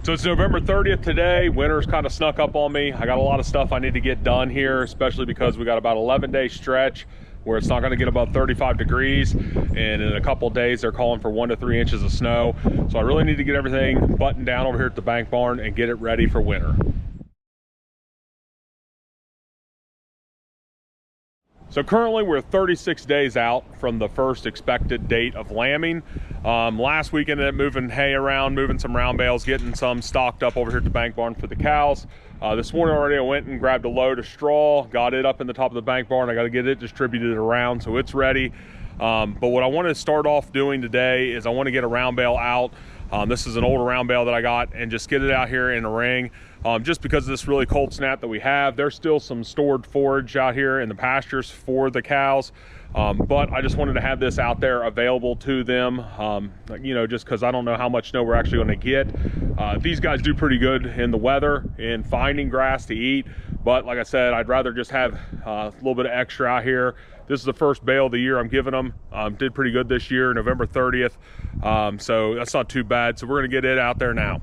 So it's November 30th today. Winter's kind of snuck up on me. I got a lot of stuff I need to get done here, especially because we got about 11-day stretch where it's not going to get above 35 degrees, and in a couple of days they're calling for 1 to 3 inches of snow. So I really need to get everything buttoned down over here at the bank barn and get it ready for winter. So currently we're 36 days out from the first expected date of lambing. Last week ended up moving hay around, moving some round bales, getting some stocked up over here at the bank barn for the cows. This morning already I went and grabbed a load of straw, got it up in the top of the bank barn. I got to get it distributed around so it's ready. But what I want to start off doing today is I want to get a round bale out. This is an older round bale that I got, and just get it out here in a ring. Just because of this really cold snap that we have, there's still some stored forage out here in the pastures for the cows. But I just wanted to have this out there available to them, you know, just because I don't know how much snow we're actually going to get. These guys do pretty good in the weather in finding grass to eat, but like I said, I'd rather just have a little bit of extra out here. This is the first bale of the year I'm giving them. Did pretty good this year, November 30th, so that's not too bad. So we're going to get it out there now.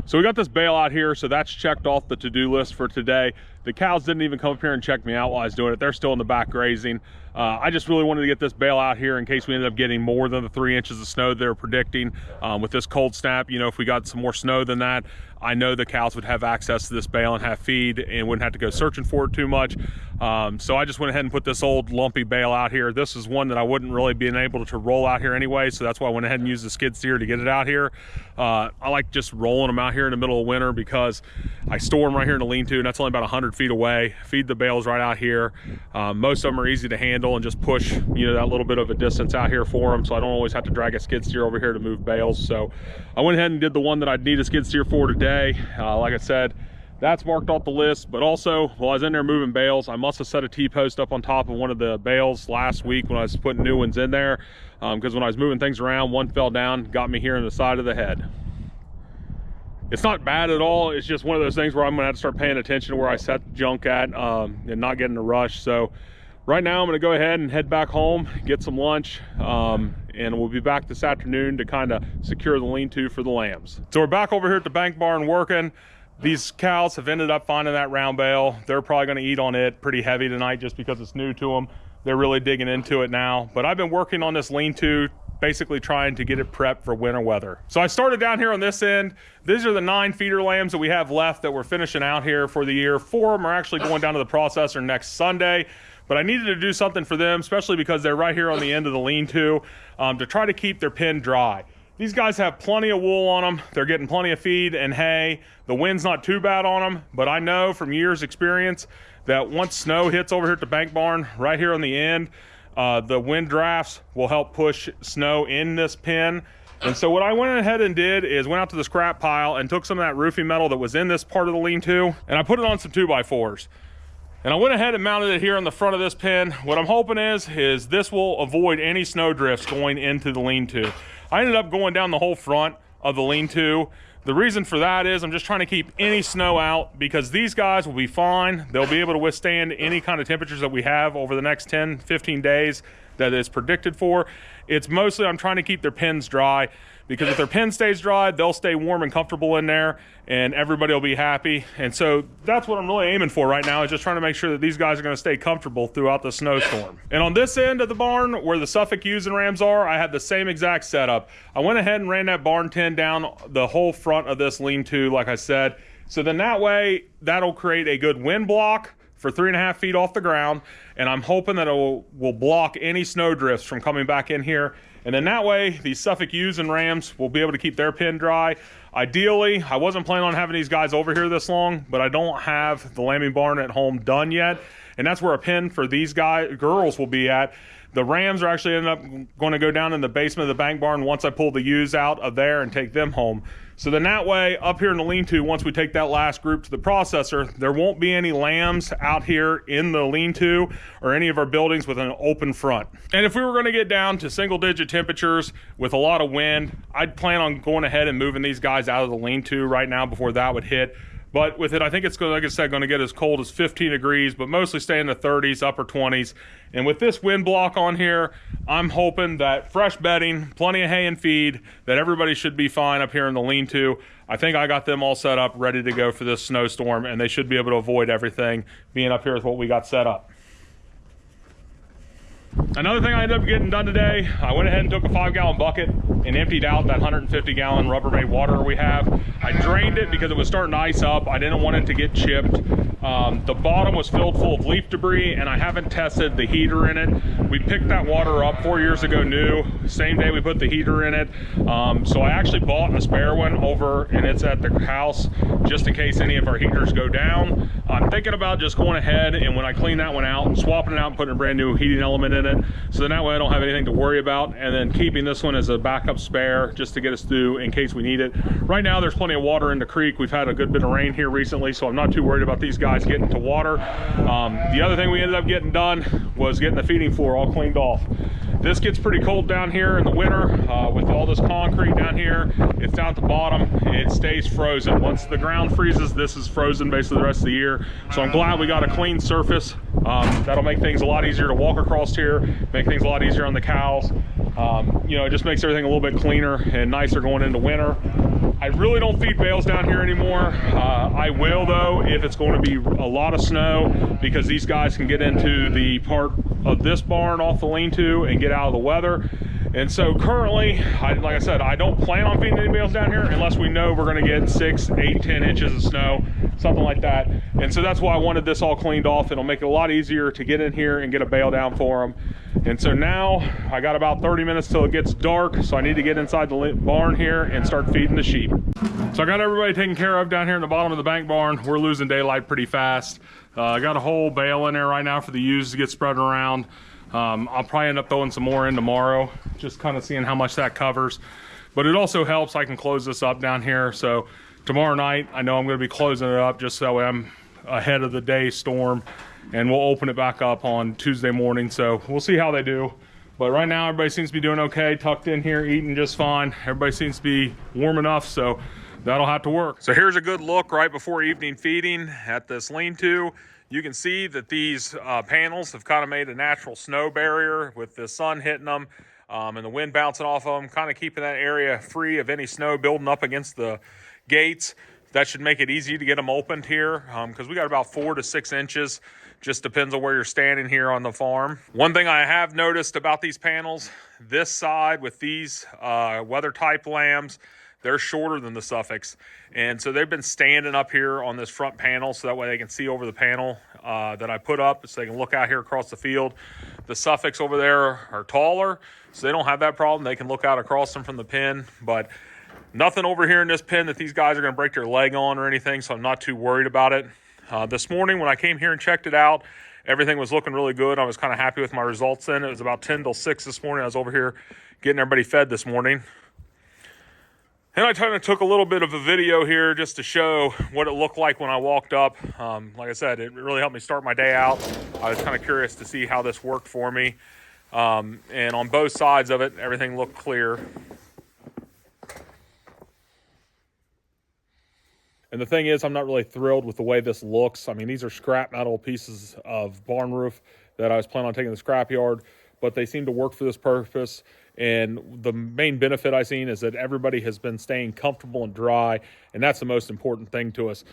So we got this bale out here, so that's checked off the to-do list for today. The cows didn't even come up here and check me out while I was doing it. They're still in the back grazing. I just really wanted to get this bale out here in case we ended up getting more than the 3 inches of snow they're predicting. With this cold snap, you know, if we got some more snow than that, I know the cows would have access to this bale and have feed and wouldn't have to go searching for it too much. So I just went ahead and put this old lumpy bale out here. This is one that I wouldn't really be able to roll out here anyway, so that's why I went ahead and used the skid steer to get it out here. I like just rolling them out here in the middle of winter because I store them right here in the lean-to, and that's only about 100 feet away. Feed the bales right out here. Most of them are easy to handle and just push, you know, that little bit of a distance out here for them, so I don't always have to drag a skid steer over here to move bales. So I went ahead and did the one that I'd need a skid steer for today. Like I said, that's marked off the list, but also while I was in there moving bales, I must have set a T-post up on top of one of the bales last week when I was putting new ones in there, because when I was moving things around, one fell down, got me here in the side of the head. It's not bad at all. It's just one of those things where I'm gonna have to start paying attention to where I set junk at, and not get in a rush. So right now I'm gonna go ahead and head back home, get some lunch, and we'll be back this afternoon to kind of secure the lean-to for the lambs. So we're back over here at the bank barn working. These cows have ended up finding that round bale. They're probably gonna eat on it pretty heavy tonight just because it's new to them. They're really digging into it now. But I've been working on this lean-to, basically trying to get it prepped for winter weather. So I started down here on this end. These are the 9 feeder lambs that we have left that we're finishing out here for the year. 4 of them are actually going down to the processor next Sunday. But I needed to do something for them, especially because they're right here on the end of the lean-to, to try to keep their pen dry. These guys have plenty of wool on them. They're getting plenty of feed and hay. The wind's not too bad on them, but I know from years experience that once snow hits over here at the bank barn, right here on the end, The wind drafts will help push snow in this pen. And so what I went ahead and did is went out to the scrap pile and took some of that roofing metal that was in this part of the lean-to, and I put it on some 2x4s. And I went ahead and mounted it here in the front of this pen. What I'm hoping is this will avoid any snow drifts going into the lean-to. I ended up going down the whole front of the lean-to. The reason for that is I'm just trying to keep any snow out, because these guys will be fine. They'll be able to withstand any kind of temperatures that we have over the next 10, 15 days that is predicted for. It's mostly I'm trying to keep their pens dry, because if their pen stays dry, they'll stay warm and comfortable in there, and everybody will be happy. And so that's what I'm really aiming for right now, is just trying to make sure that these guys are going to stay comfortable throughout the snowstorm. And on this end of the barn, where the Suffolk ewes and rams are, I have the same exact setup. I went ahead and ran that barn tin down the whole front of this lean-to, like I said. So then that way, that'll create a good wind block for 3.5 feet off the ground, and I'm hoping that it will block any snow drifts from coming back in here. And then that way, these Suffolk ewes and rams will be able to keep their pen dry. Ideally, I wasn't planning on having these guys over here this long, but I don't have the lambing barn at home done yet, and that's where a pen for these girls will be at. The rams are actually ended up going to go down in the basement of the bank barn once I pull the ewes out of there and take them home. So then that way, up here in the lean-to, once we take that last group to the processor, there won't be any lambs out here in the lean-to or any of our buildings with an open front. And if we were going to get down to single-digit temperatures with a lot of wind, I'd plan on going ahead and moving these guys out of the lean-to right now before that would hit. But with it, I think it's, like I said, going to get as cold as 15 degrees, but mostly stay in the 30s, upper 20s. And with this wind block on here, I'm hoping that fresh bedding, plenty of hay and feed, that everybody should be fine up here in the lean-to. I think I got them all set up, ready to go for this snowstorm, and they should be able to avoid everything being up here with what we got set up. Another thing I ended up getting done today, I went ahead and took a 5-gallon bucket and emptied out that 150-gallon Rubbermaid water we have. I drained it because it was starting to ice up. I didn't want it to get chipped. The bottom was filled full of leaf debris, and I haven't tested the heater in it. We picked that water up 4 years ago new, same day we put the heater in it. So I actually bought a spare one over, and it's at the house just in case any of our heaters go down. I'm thinking about just going ahead and when I clean that one out, swapping it out and putting a brand new heating element in it, so then that way I don't have anything to worry about, and then keeping this one as a backup spare just to get us through in case we need it. Right now there's plenty of water in the creek. We've had a good bit of rain here recently, so I'm not too worried about these guys getting to water. The other thing we ended up getting done was getting the feeding floor all cleaned off. This gets pretty cold down here in the winter with all this concrete down here. It's down at the bottom. It stays frozen. Once the ground freezes, this is frozen basically the rest of the year. So I'm glad we got a clean surface. That'll make things a lot easier to walk across here, make things a lot easier on the cows. You know, it just makes everything a little bit cleaner and nicer going into winter. I really don't feed bales down here anymore. I will though if it's going to be a lot of snow, because these guys can get into the part of this barn off the lean-to and get out of the weather. And so currently, like I said, I don't plan on feeding any bales down here unless we know we're going to get 6, 8, 10 inches of snow, something like that. And so that's why I wanted this all cleaned off. It'll make it a lot easier to get in here and get a bale down for them. And so now I got about 30 minutes till it gets dark, so I need to get inside the barn here and start feeding the sheep. So I got everybody taken care of down here in the bottom of the bank barn. We're losing daylight pretty fast. I got a whole bale in there right now for the ewes to get spread around. I'll probably end up throwing some more in tomorrow, just kind of seeing how much that covers. But it also helps I can close this up down here. So tomorrow night, I know I'm going to be closing it up just so I'm ahead of the day storm, and we'll open it back up on Tuesday morning. So we'll see how they do. But right now, everybody seems to be doing okay, tucked in here, eating just fine. Everybody seems to be warm enough, so that'll have to work. So here's a good look right before evening feeding at this lean-to. You can see that these panels have kind of made a natural snow barrier with the sun hitting them and the wind bouncing off of them, kind of keeping that area free of any snow building up against the gates. That should make it easy to get them opened here because we got about 4 to 6 inches. Just depends on where you're standing here on the farm. One thing I have noticed about these panels, this side with these weather type lambs, they're shorter than the Suffolks. And so they've been standing up here on this front panel so that way they can see over the panel that I put up so they can look out here across the field. The Suffolks over there are taller, so they don't have that problem. They can look out across them from the pen, but nothing over here in this pen that these guys are going to break their leg on or anything, so I'm not too worried about it. This morning when I came here and checked it out, everything was looking really good. I was kind of happy with my results then. It was about 10 till 6 this morning. I was over here getting everybody fed this morning. And I kind of took a little bit of a video here just to show what it looked like when I walked up. Like I said, it really helped me start my day out. I was kind of curious to see how this worked for me. And on both sides of it, everything looked clear. And the thing is, I'm not really thrilled with the way this looks. I mean, these are scrap metal pieces of barn roof that I was planning on taking to the scrap yard, but they seem to work for this purpose. And the main benefit I've seen is that everybody has been staying comfortable and dry, and that's the most important thing to us.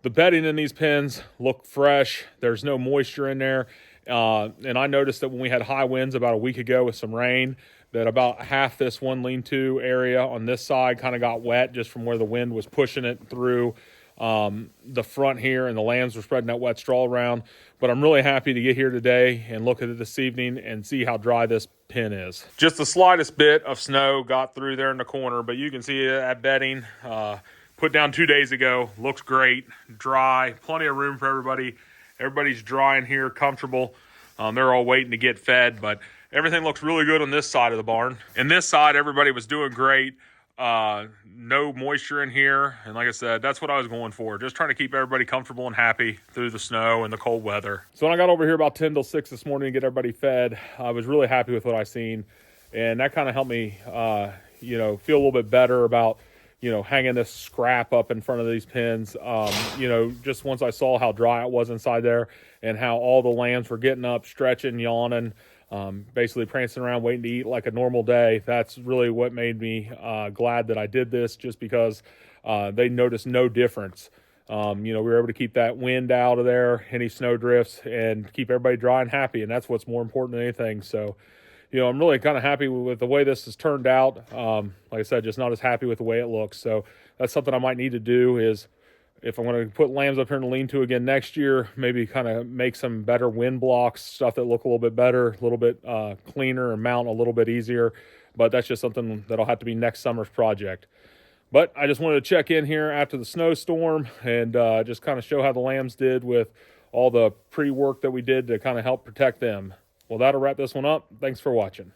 The bedding in these pens look fresh. There's no moisture in there. And I noticed that when we had high winds about a week ago with some rain, that about half this one lean-to area on this side kind of got wet just from where the wind was pushing it through the front here, and the lambs were spreading that wet straw around. But I'm really happy to get here today and look at it this evening and see how dry this pen is. Just the slightest bit of snow got through there in the corner, but you can see that bedding put down 2 days ago. Looks great, dry, plenty of room for everybody. Everybody's dry in here, comfortable. They're all waiting to get fed, but everything looks really good on this side of the barn. And this side, everybody was doing great. No moisture in here, and like I said, that's what I was going for, just trying to keep everybody comfortable and happy through the snow and the cold weather. So when I got over here about 10 till 6 this morning to get everybody fed, I was really happy with what I seen, and that kind of helped me feel a little bit better about hanging this scrap up in front of these pens. Just once I saw how dry it was inside there and how all the lambs were getting up, stretching, yawning, basically prancing around waiting to eat like a normal day. That's really what made me glad that I did this, just because they noticed no difference. We were able to keep that wind out of there, any snow drifts, and keep everybody dry and happy, and that's what's more important than anything. So I'm really kind of happy with the way this has turned out. Like I said, just not as happy with the way it looks. So that's something I might need to do, is if I'm going to put lambs up here in the lean-to again next year, maybe kind of make some better wind blocks, stuff that look a little bit better, a little bit cleaner, and mount a little bit easier. But that's just something that'll have to be next summer's project. But I just wanted to check in here after the snowstorm and just kind of show how the lambs did with all the pre-work that we did to kind of help protect them. Well, that'll wrap this one up. Thanks for watching.